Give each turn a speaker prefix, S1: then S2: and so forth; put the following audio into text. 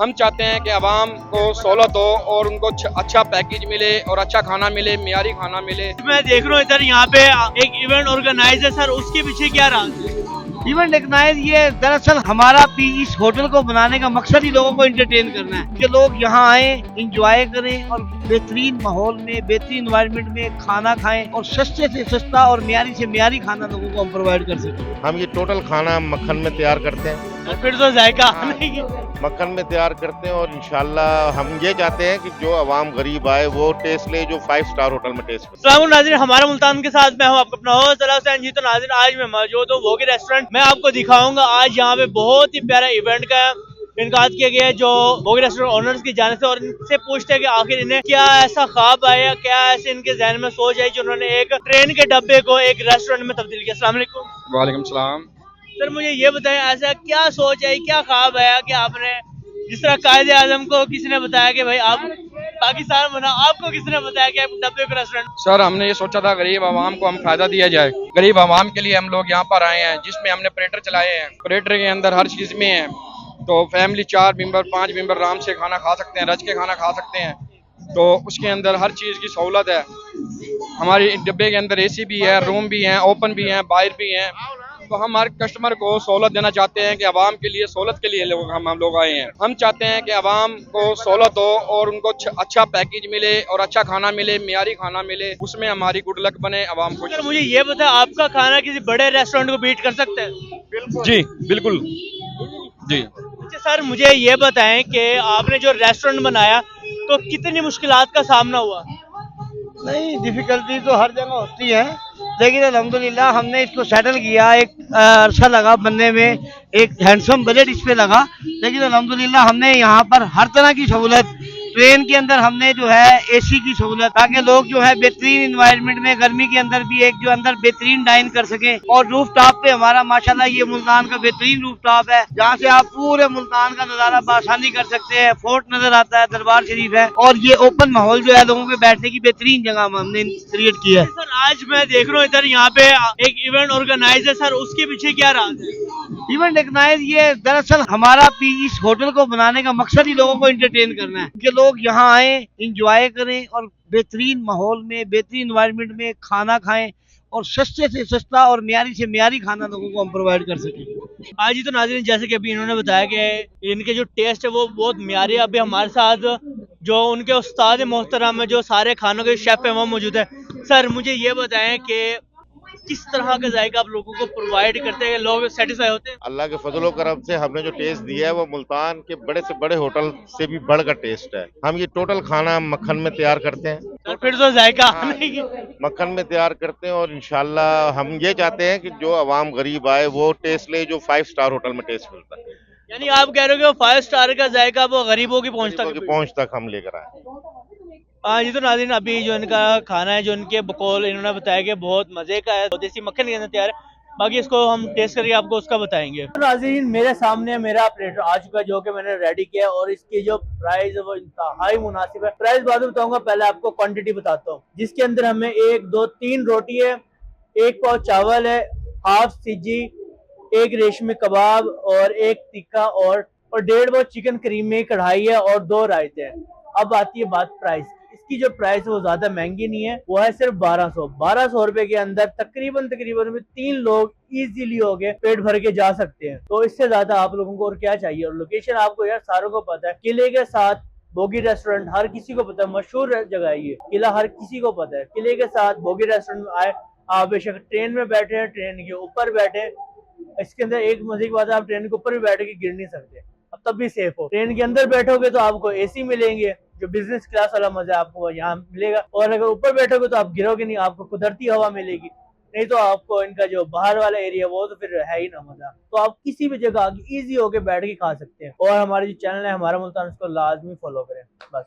S1: हम चाहते हैं कि आवाम को सहूलत हो और उनको अच्छा पैकेज मिले और अच्छा खाना मिले, मियारी खाना मिले।
S2: मैं देख रहा हूँ इधर यहाँ पे एक इवेंट ऑर्गेनाइज है सर, उसके पीछे क्या राज है?
S3: इवेंट ऑर्गेनाइज ये दरअसल हमारा इस होटल को बनाने का मकसद ही लोगों को एंटरटेन करना है कि लोग यहाँ आए, इंजॉय करें और बेहतरीन माहौल में, बेहतरीन एनवायरनमेंट में खाना खाएं और सस्ते से सस्ता और मियारी से मियारी खाना लोगों को हम प्रोवाइड कर सकें।
S4: हम ये टोटल खाना मक्खन में तैयार करते हैं,
S2: फिर तो जायका नहीं।
S4: मक्खन में तैयार करते हैं और इंशाल्लाह हम ये चाहते हैं कि जो आवाम गरीब आए वो टेस्ट ले जो 5 स्टार होटल में टेस्ट ले।
S2: अस्सलाम नाज़रीन, हमारा मुल्तान के साथ मैं हूँ आपका अपना होस्ट सलाह हुसैन जी। तो नाज़रीन आज मैं मौजूद हूँ भोगी रेस्टोरेंट में, आपको दिखाऊंगा आज यहाँ पे बहुत ही प्यारा इवेंट का इनकाद किया गया है जो भोगी रेस्टोरेंट ओनर्स की जाने से, और इनसे पूछते हैं कि आखिर इन्हें क्या ऐसा ख्वाब आया, क्या ऐसे इनके जहन में सोच आई जो उन्होंने एक ट्रेन के डब्बे को एक रेस्टोरेंट में तब्दील किया। अस्सलाम वालेकुम।
S1: वालेकुम सलाम।
S2: सर मुझे ये बताएं, ऐसा क्या सोच आई, क्या ख्वाब आया कि आपने जिस तरह कायदे आजम को किसी ने बताया कि भाई आप पाकिस्तान बना, आपको किसने बताया कि आप डब्बे का रेस्टोरेंट?
S1: सर हमने ये सोचा था गरीब आवाम को हम फायदा दिया जाए, गरीब आवाम के लिए हम लोग यहाँ पर आए हैं, जिसमें हमने ऑपरेटर चलाए हैं। ऑपरेटर के अंदर हर चीज़ में है, तो फैमिली 4 मेंबर 5 मेंबर आराम से खाना खा सकते हैं, रज के खाना खा सकते हैं। तो उसके अंदर हर चीज़ की सहूलत है। हमारे डब्बे के अंदर AC भी है, रूम भी हैं, ओपन भी हैं, बाहर भी हैं। तो हम हर कस्टमर को सहूलत देना चाहते हैं कि आवाम के लिए सहूलत के लिए हम लोग आए हैं। हम चाहते हैं कि आवाम को सहूलत हो और उनको अच्छा पैकेज मिले और अच्छा खाना मिले, मियारी खाना मिले, उसमें हमारी गुड लक बने, आवाम खुश।
S2: सर मुझे ये बताएं, आपका खाना किसी बड़े रेस्टोरेंट को बीट कर सकते हैं?
S1: जी बिल्कुल जी।
S2: अच्छा सर मुझे ये बताएं कि आपने जो रेस्टोरेंट बनाया तो कितनी मुश्किलात का सामना हुआ?
S3: नहीं, डिफिकल्टी तो हर जगह होती है, लेकिन अल्हम्दुलिल्लाह हमने इसको सेटल किया। एक अरसा लगा बनने में, एक हैंडसम बजट इस पे लगा, लेकिन अल्हम्दुलिल्लाह हमने यहाँ पर हर तरह की सहूलत, ट्रेन के अंदर हमने जो है AC की सहूलत, ताकि लोग जो है बेहतरीन एनवायरनमेंट में गर्मी के अंदर भी एक जो अंदर बेहतरीन डाइन कर सके। और रूफ टॉप पे हमारा माशाल्लाह ये मुल्तान का बेहतरीन रूफ टॉप है, जहाँ से आप पूरे मुल्तान का नज़ारा बआसानी कर सकते हैं। फोर्ट नजर आता है, दरबार शरीफ है, और ये ओपन माहौल जो है लोगों के बैठने की बेहतरीन जगह हमने क्रिएट की है।
S2: सर आज मैं देख रहा हूँ इधर यहाँ पे एक इवेंट ऑर्गेनाइज है सर, उसके पीछे क्या राज है?
S3: इवेंट ऑर्गेनाइज ये दरअसल हमारा इस होटल को बनाने का मकसद ही लोगों को एंटरटेन करना है कि लोग यहाँ आए, इंजॉय करें और बेहतरीन माहौल में, बेहतरीन एनवायरनमेंट में खाना खाएं और सस्ते से सस्ता और मियारी से मियारी खाना लोगों को हम प्रोवाइड कर सकें।
S2: आज ही तो नाज़रीन जैसे कि अभी इन्होंने बताया कि इनके जो टेस्ट है वो बहुत मियारी है। अभी हमारे साथ जो उनके उस्ताद मोहतरम है, जो सारे खानों के शेफ है, वो मौजूद है। सर मुझे ये बताएं कि किस तरह का जायका आप लोगों को प्रोवाइड करते हैं, लोग सेटिस्फाई होते हैं?
S4: अल्लाह के फजलो करम से हमने जो टेस्ट दिया है वो मुल्तान के बड़े से बड़े होटल से भी बढ़कर टेस्ट है। हम ये टोटल खाना मक्खन में तैयार करते हैं,
S2: सर फिर तो जायका नहीं।
S4: मक्खन में तैयार करते हैं और इंशाल्लाह हम ये चाहते हैं कि जो आवाम गरीब आए वो टेस्ट ले जो 5 स्टार होटल में टेस्ट मिलता है।
S2: यानी आप कह रहे हो कि 5 स्टार का जायका वो गरीबों की
S4: पहुंच तक हम लेकर आए।
S2: हाँ जी। तो नाज़रीन अभी जो इनका खाना है, जो इनके बकौल इन्होंने बताया कि बहुत मजे का है, देसी मक्खन के अंदर तैयार है। बाकी इसको हम टेस्ट करके आपको उसका बताएंगे। तो नाज़रीन मेरे सामने मेरा प्लेटर आ चुका है जो कि मैंने रेडी किया है, और इसकी जो प्राइस है वो इंतहाई मुनासिब है। प्राइस बाद में बताऊंगा, पहले आपको क्वांटिटी बताता हूँ। जिसके अंदर हमें 1 2 3 रोटी है, 1 पाव चावल है, हाफ सिजी, 1 रेशमी कबाब और 1 टिक्का और 1.5 पाव चिकन करीमी कढ़ाई है और 2 रायते हैं। अब आती है बात प्राइस की। इसकी जो प्राइस है वो ज्यादा महंगी नहीं है, वो है सिर्फ 1200 रुपए के अंदर तकरीबन 3 लोग इजीली हो गए, पेट भर के जा सकते हैं। तो इससे ज्यादा आप लोगों को और क्या चाहिए। और लोकेशन आपको यार सारों को पता है, किले के साथ भोगी रेस्टोरेंट हर किसी को पता है, मशहूर जगह है ये किला, हर किसी को पता है। किले के साथ भोगी रेस्टोरेंट में आए, आप बेशक ट्रेन में बैठे हैं, ट्रेन के ऊपर बैठे, इसके अंदर एक मजे की बात है, आप ट्रेन के ऊपर भी बैठ के गिर नहीं सकते, अब तब भी सेफ हो। ट्रेन के अंदर बैठोगे तो आपको AC मिलेंगे, जो बिजनेस क्लास वाला मजा आपको यहाँ मिलेगा, और अगर ऊपर बैठोगे तो आप गिरोगे नहीं, आपको कुदरती हवा मिलेगी। नहीं तो आपको इनका जो बाहर वाला एरिया वो तो फिर है ही ना मजा। तो आप किसी भी जगह इजी होके बैठ के खा सकते हैं। और हमारे जो चैनल है हमारा मुल्तान, उसको लाजमी फॉलो करें बस।